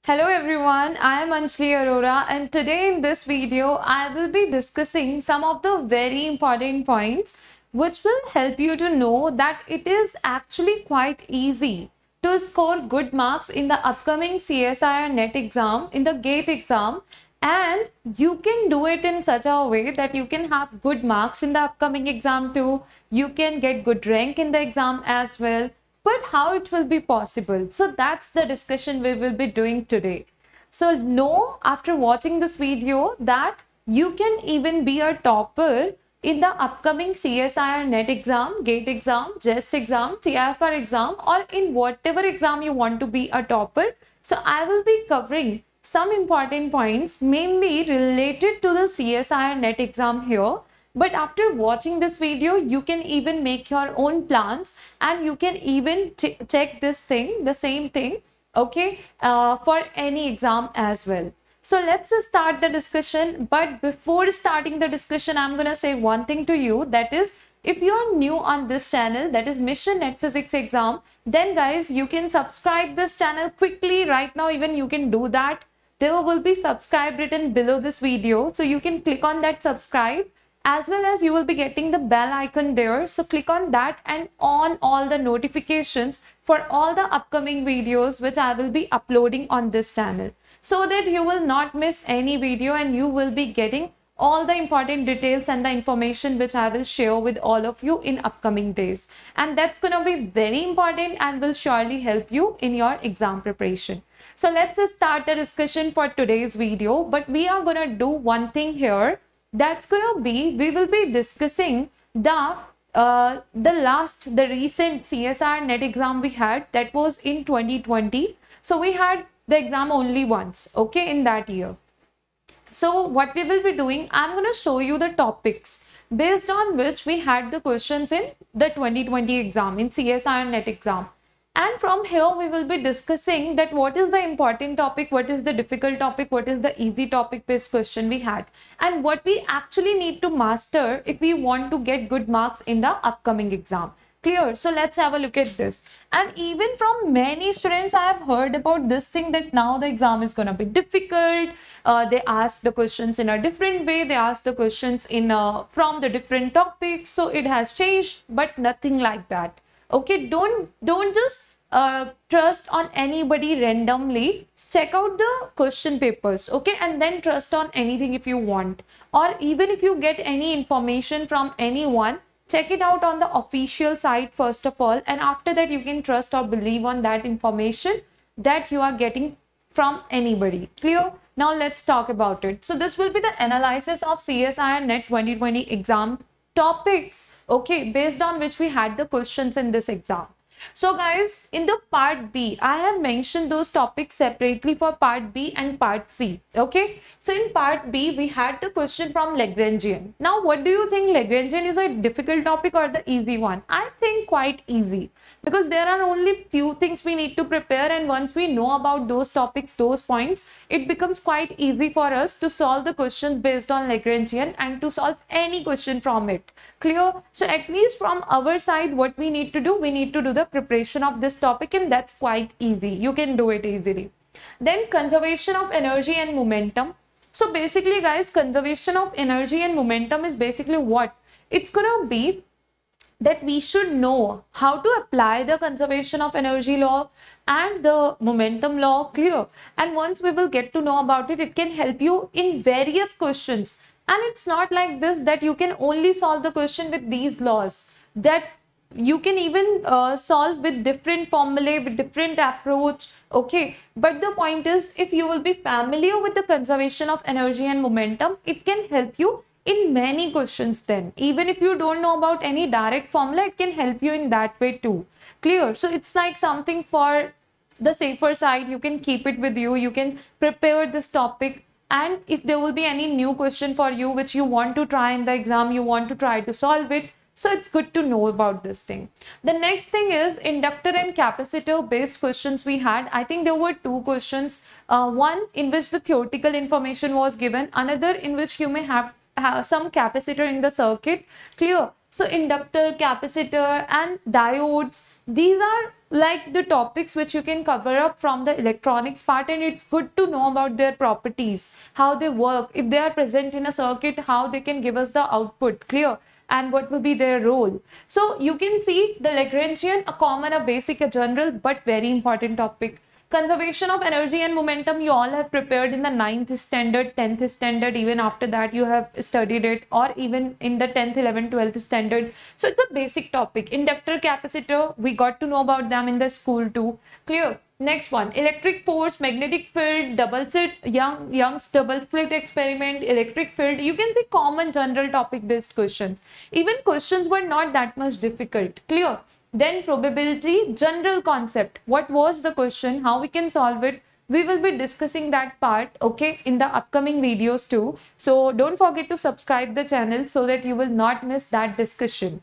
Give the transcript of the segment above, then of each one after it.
Hello everyone, I am Anjali Arora and today in this video I will be discussing some of the very important points which will help you to know that it is actually quite easy to score good marks in the upcoming CSIR NET exam, in the GATE exam, and you can do it in such a way that you can have good marks in the upcoming exam too, you can get good rank in the exam as well. But how it will be possible? So that's the discussion we will be doing today. So know after watching this video that you can even be a topper in the upcoming CSIR NET exam, GATE exam, JEST exam, TIFR exam, or in whatever exam you want to be a topper. So I will be covering some important points mainly related to the CSIR NET exam here. But after watching this video, you can even make your own plans and you can even check this thing, the same thing, okay, for any exam as well. So let's start the discussion. But before starting the discussion, I'm going to say one thing to you, that is, if you are new on this channel, that is Mission NET Physics Exam, then guys, you can subscribe this channel quickly right now. Even you can do that. There will be subscribe written below this video. So you can click on that subscribe, as well as you will be getting the bell icon there. So click on that and on all the notifications for all the upcoming videos which I will be uploading on this channel, so that you will not miss any video and you will be getting all the important details and the information which I will share with all of you in upcoming days. And that's going to be very important and will surely help you in your exam preparation. So let's start the discussion for today's video. But we are going to do one thing here. That's gonna be, we will be discussing the recent CSIR NET exam we had, that was in 2020. So we had the exam only once, okay, in that year. So what we will be doing, I'm gonna show you the topics based on which we had the questions in the 2020 exam, in CSIR NET exam. And from here, we will be discussing that what is the important topic, what is the difficult topic, what is the easy topic based question we had, and what we actually need to master if we want to get good marks in the upcoming exam. Clear? So let's have a look at this. And even from many students, I have heard about this thing, that now the exam is going to be difficult. They ask the questions in a different way. They ask the questions in from the different topics. So it has changed, but nothing like that. Okay, don't just trust on anybody randomly. Check out the question papers, okay, and then trust on anything if you want. Or even if you get any information from anyone, check it out on the official site first of all, and after that you can trust or believe on that information that you are getting from anybody. Clear? Now let's talk about it. So this will be the analysis of CSIR NET 2020 exam topics, okay, based on which we had the questions in this exam. So guys, in the part B, I have mentioned those topics separately for part B and part C, okay. So in part B, we had the question from Lagrangian. Now, what do you think, Lagrangian is a difficult topic or the easy one? I think quite easy, because there are only few things we need to prepare, and once we know about those topics, those points, it becomes quite easy for us to solve the questions based on Lagrangian and to solve any question from it. Clear? So at least from our side, what we need to do, we need to do the preparation of this topic, and that's quite easy. You can do it easily. Then conservation of energy and momentum. So basically guys, conservation of energy and momentum is basically what? It's gonna be that we should know how to apply the conservation of energy law and the momentum law. Clear? And once we will get to know about it, it can help you in various questions. And it's not like this that you can only solve the question with these laws, that you can even solve with different formulae, with different approach, okay. But the point is, if you will be familiar with the conservation of energy and momentum, it can help you in many questions. Then even if you don't know about any direct formula, it can help you in that way too. Clear? So it's like something for the safer side. You can keep it with you, you can prepare this topic, and if there will be any new question for you which you want to try in the exam, you want to try to solve it, so it's good to know about this thing. The next thing is inductor and capacitor based questions we had. I think there were two questions, one in which the theoretical information was given, another in which you may have some capacitor in the circuit. Clear? So inductor, capacitor and diodes, these are like the topics which you can cover up from the electronics part, and it's good to know about their properties, how they work, if they are present in a circuit, how they can give us the output, clear, and what will be their role. So you can see the Lagrangian, a common, a basic, a general, but very important topic. Conservation of energy and momentum, you all have prepared in the 9th standard, 10th standard, even after that you have studied it, or even in the 10th, 11th, 12th standard. So it's a basic topic. Inductor, capacitor, we got to know about them in the school too. Clear? Next one, electric force, magnetic field, double slit, Young's double slit experiment, electric field. You can see common general topic based questions. Even questions were not that much difficult. Clear? Then probability, general concept. What was the question? How we can solve it? We will be discussing that part, okay, in the upcoming videos too. So don't forget to subscribe the channel so that you will not miss that discussion.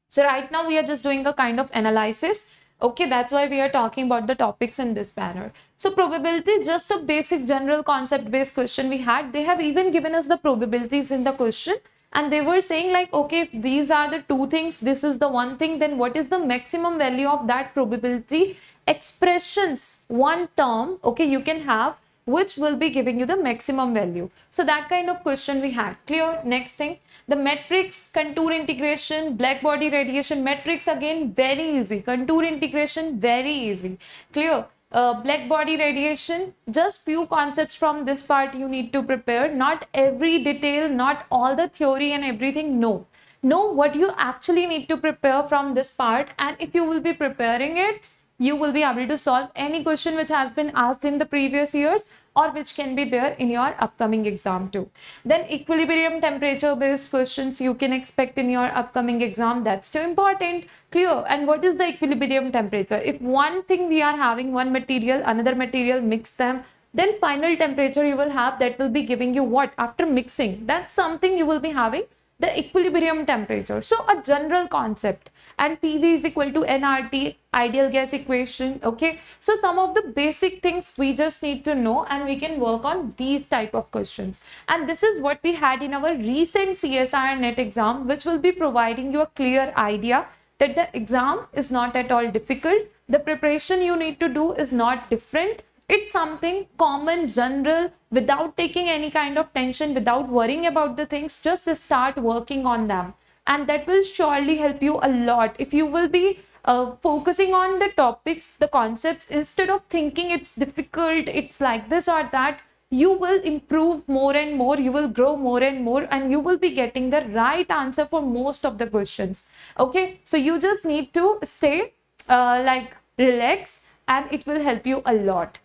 So right now we are just doing a kind of analysis. Okay, that's why we are talking about the topics in this manner. So probability, just a basic general concept based question we had. They have even given us the probabilities in the question. And they were saying like, okay, if these are the two things, this is the one thing, then what is the maximum value of that probability? Expressions, one term, okay, you can have, which will be giving you the maximum value. So that kind of question we had. Clear? Next thing, the matrix, contour integration, black body radiation. Matrix again, very easy. Contour integration, very easy. Clear? Black body radiation, just few concepts from this part you need to prepare. Not every detail, not all the theory and everything. No. Know what you actually need to prepare from this part, and if you will be preparing it, you will be able to solve any question which has been asked in the previous years or which can be there in your upcoming exam too. Then equilibrium temperature based questions you can expect in your upcoming exam. That's too important. Clear? And what is the equilibrium temperature? If one thing we are having, one material, another material, mix them, then final temperature you will have, that will be giving you what? After mixing, that's something you will be having, the equilibrium temperature. So a general concept. And PV is equal to nRT, ideal gas equation. Okay, so some of the basic things we just need to know, and we can work on these type of questions. And this is what we had in our recent CSIR NET exam, which will be providing you a clear idea that the exam is not at all difficult. The preparation you need to do is not different. It's something common, general, without taking any kind of tension, without worrying about the things. Just start working on them. And that will surely help you a lot if you will be focusing on the topics, the concepts, instead of thinking it's difficult, it's like this or that. You will improve more and more, you will grow more and more, and you will be getting the right answer for most of the questions. Okay, so you just need to stay like relax, and it will help you a lot.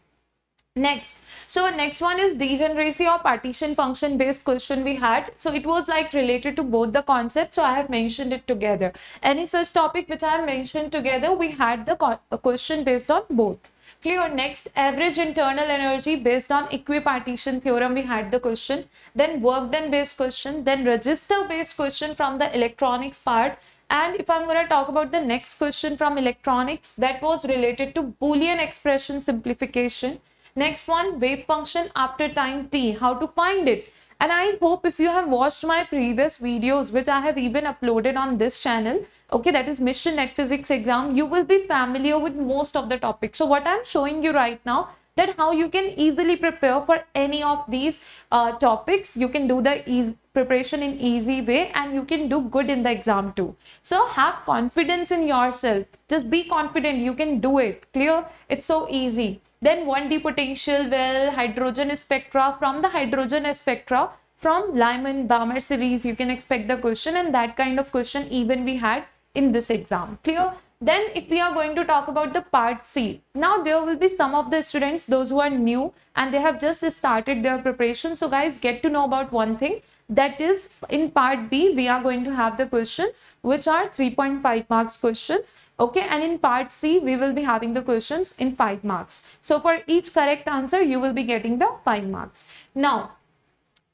Next, so next one is degeneracy or partition function based question we had. So it was like related to both the concepts, so I have mentioned it together. Any such topic which I have mentioned together, we had the question based on both. Clear? Next, average internal energy based on equipartition theorem, we had the question. Then work done based question, then register based question from the electronics part. And if I'm going to talk about the next question from electronics, that was related to Boolean expression simplification. Next one, wave function after time t, how to find it. And I hope if you have watched my previous videos, which I have even uploaded on this channel, okay, that is Mission Net Physics exam, you will be familiar with most of the topics. So what I'm showing you right now, that how you can easily prepare for any of these topics. You can do the preparation in easy way, and you can do good in the exam too. So have confidence in yourself. Just be confident, you can do it. Clear? It's so easy. Then 1D potential, well, hydrogen spectra. From the hydrogen spectra, from Lyman-Balmer series, you can expect the question, and that kind of question even we had in this exam. Clear? Then if we are going to talk about the part C, now there will be some of the students, those who are new and they have just started their preparation. So guys, get to know about one thing, that is in part B, we are going to have the questions which are 3.5 marks questions. Okay, and in part C, we will be having the questions in 5 marks. So for each correct answer, you will be getting the 5 marks. Now,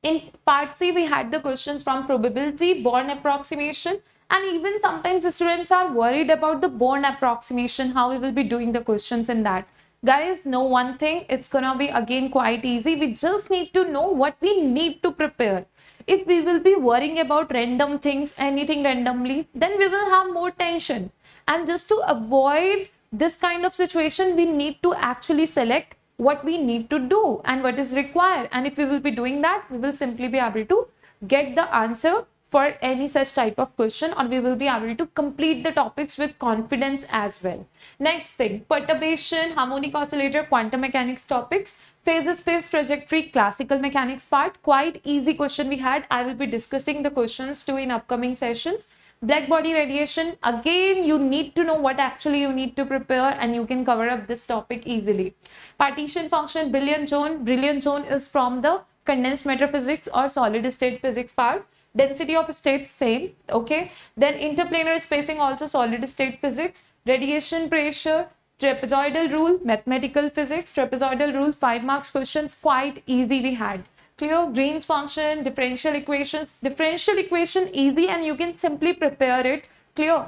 in part C, we had the questions from probability, Born approximation, and even sometimes the students are worried about the Born approximation, how we will be doing the questions in that. Guys, know one thing, it's gonna be again quite easy. We just need to know what we need to prepare. If we will be worrying about random things, anything randomly, then we will have more tension. And just to avoid this kind of situation, we need to actually select what we need to do and what is required. And if we will be doing that, we will simply be able to get the answer for any such type of question, or we will be able to complete the topics with confidence as well. Next thing, perturbation, harmonic oscillator, quantum mechanics topics, phase space trajectory, classical mechanics part. Quite easy question we had. I will be discussing the questions too in upcoming sessions. Black body radiation, again you need to know what actually you need to prepare, and you can cover up this topic easily. Partition function, brilliant zone is from the condensed matter physics or solid state physics part. Density of states, same, okay. Then interplanar spacing, also solid state physics. Radiation pressure, trapezoidal rule, mathematical physics. Trapezoidal rule, 5 marks questions, quite easy we had. Clear? Green's function, differential equations. Differential equation easy, and you can simply prepare it. Clear?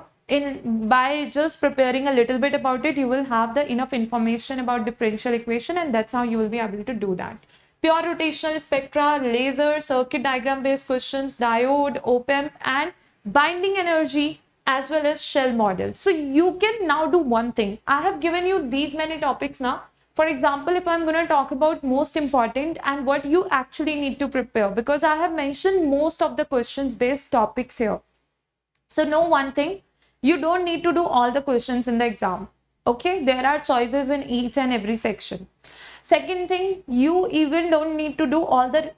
By just preparing a little bit about it, you will have the enough information about differential equation, and that's how you will be able to do that. Pure rotational spectra, laser, circuit diagram based questions, diode, op-amp, and binding energy, as well as shell model. So you can now do one thing. I have given you these many topics now. For example, if I'm going to talk about most important and what you actually need to prepare, because I have mentioned most of the questions based topics here. So know one thing, you don't need to do all the questions in the exam. Okay, there are choices in each and every section. Second thing, you even don't need to do all the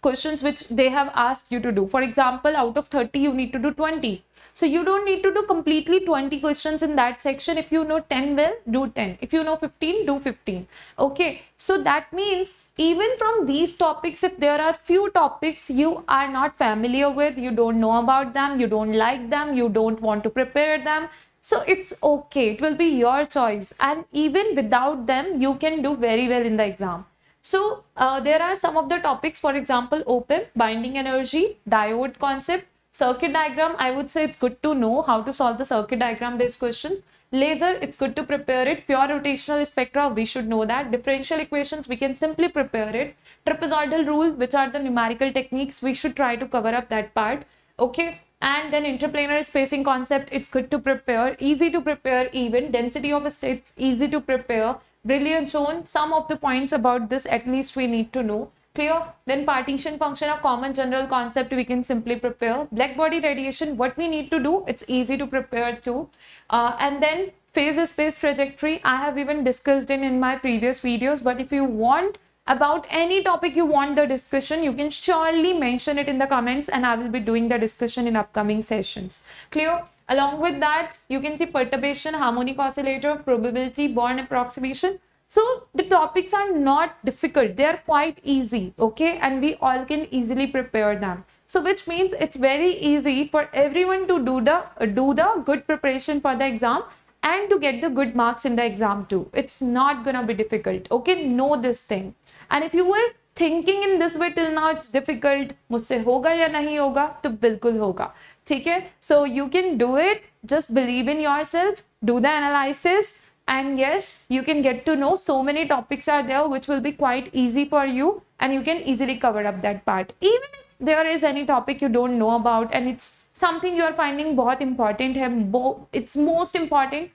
questions which they have asked you to do. For example, out of 30, you need to do 20. So you don't need to do completely 20 questions in that section. If you know 10 well, do 10. If you know 15, do 15. Okay, so that means even from these topics, if there are few topics you are not familiar with, you don't know about them, you don't like them, you don't want to prepare them, so it's okay. It will be your choice. And even without them, you can do very well in the exam. So there are some of the topics, for example, op-amp, binding energy, diode concept, circuit diagram. I would say it's good to know how to solve the circuit diagram based questions. Laser, it's good to prepare it. Pure rotational spectra, we should know that. Differential equations, we can simply prepare it. Trapezoidal rule, which are the numerical techniques, we should try to cover up that part. Okay. And then interplanar spacing concept, it's good to prepare, easy to prepare even. Density of states, easy to prepare. Brilliant zone, some of the points about this at least we need to know. Clear? Then partition function, a common general concept we can simply prepare. Black body radiation, what we need to do, it's easy to prepare too. And then phase space trajectory, I have even discussed in my previous videos, but if you want about any topic you want the discussion, you can surely mention it in the comments, and I will be doing the discussion in upcoming sessions. Clear? Along with that, you can see perturbation, harmonic oscillator, probability, Born approximation. So the topics are not difficult. They are quite easy. Okay. And we all can easily prepare them. So which means it's very easy for everyone to do the good preparation for the exam and to get the good marks in the exam too. It's not gonna be difficult. Okay. Know this thing. And if you were thinking in this way till now, it's difficult, मुझसे होगा या नहीं होगा, तो बिल्कुल होगा. ठीक है? So you can do it. Just believe in yourself. Do the analysis. And yes, you can get to know so many topics are there which will be quite easy for you, and you can easily cover up that part. Even if there is any topic you don't know about and it's something you are finding बहुत important है, it's most important.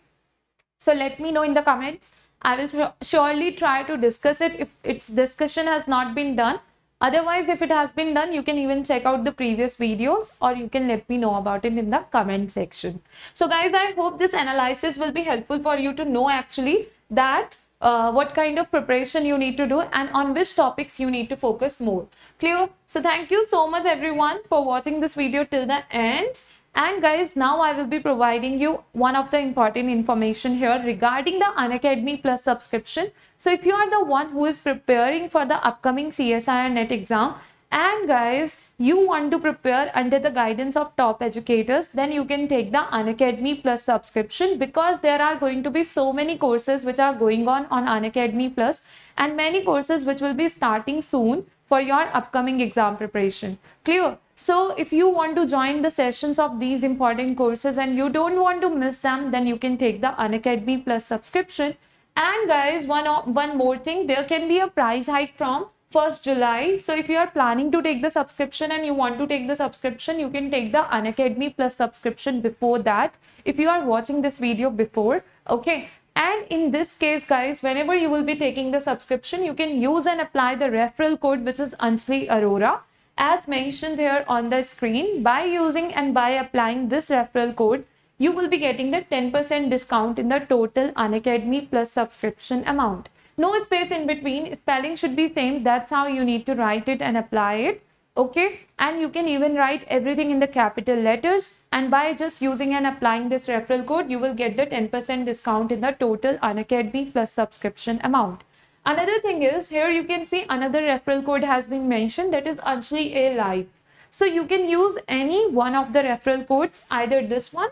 So let me know in the comments. I will surely try to discuss it if its discussion has not been done. Otherwise, if it has been done, you can even check out the previous videos, or you can let me know about it in the comment section. So guys, I hope this analysis will be helpful for you to know actually that what kind of preparation you need to do and on which topics you need to focus more. Clear? So thank you so much everyone for watching this video till the end. And guys, now I will be providing you one of the important information here regarding the Unacademy Plus subscription. So if you are the one who is preparing for the upcoming CSIR NET exam, and guys, you want to prepare under the guidance of top educators, then you can take the Unacademy Plus subscription, because there are going to be so many courses which are going on Unacademy Plus, and many courses which will be starting soon for your upcoming exam preparation. Clear? So if you want to join the sessions of these important courses and you don't want to miss them, then you can take the Unacademy Plus subscription. And guys, one more thing, there can be a price hike from 1st July. So if you are planning to take the subscription and you want to take the subscription, you can take the Unacademy Plus subscription before that. If you are watching this video before, okay. And in this case, guys, whenever you will be taking the subscription, you can use and apply the referral code, which is Anjali Arora, as mentioned here on the screen. By using and by applying this referral code, you will be getting the 10% discount in the total Unacademy Plus subscription amount. No space in between, spelling should be same. That's how you need to write it and apply it. Okay, and you can even write everything in the capital letters, and by just using and applying this referral code, you will get the 10% discount in the total Unacademy Plus subscription amount. Another thing is, here you can see another referral code has been mentioned, that is Anjali A Live. So you can use any one of the referral codes, either this one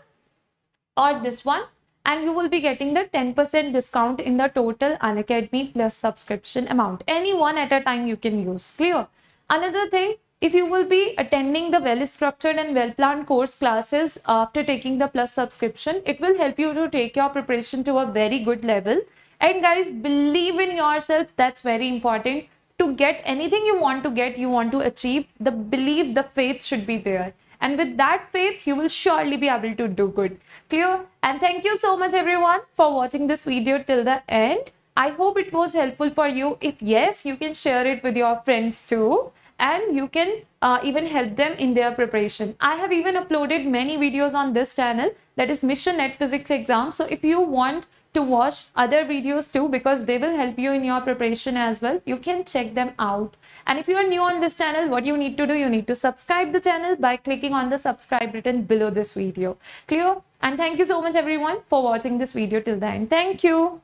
or this one, and you will be getting the 10% discount in the total Unacademy Plus subscription amount. Any one at a time you can use. Clear? Another thing, if you will be attending the well-structured and well-planned course classes after taking the Plus subscription, it will help you to take your preparation to a very good level. And guys, believe in yourself. That's very important. To get anything you want to get, you want to achieve, the belief, the faith should be there. And with that faith, you will surely be able to do good. Clear? And thank you so much everyone for watching this video till the end. I hope it was helpful for you. If yes, you can share it with your friends too. And you can even help them in their preparation. I have even uploaded many videos on this channel, that is Mission Net Physics Exam. So if you want to watch other videos too, because they will help you in your preparation as well, you can check them out. And if you are new on this channel, what you need to do, you need to subscribe the channel by clicking on the subscribe button below this video. Clear? And thank you so much everyone for watching this video till the end. Thank you.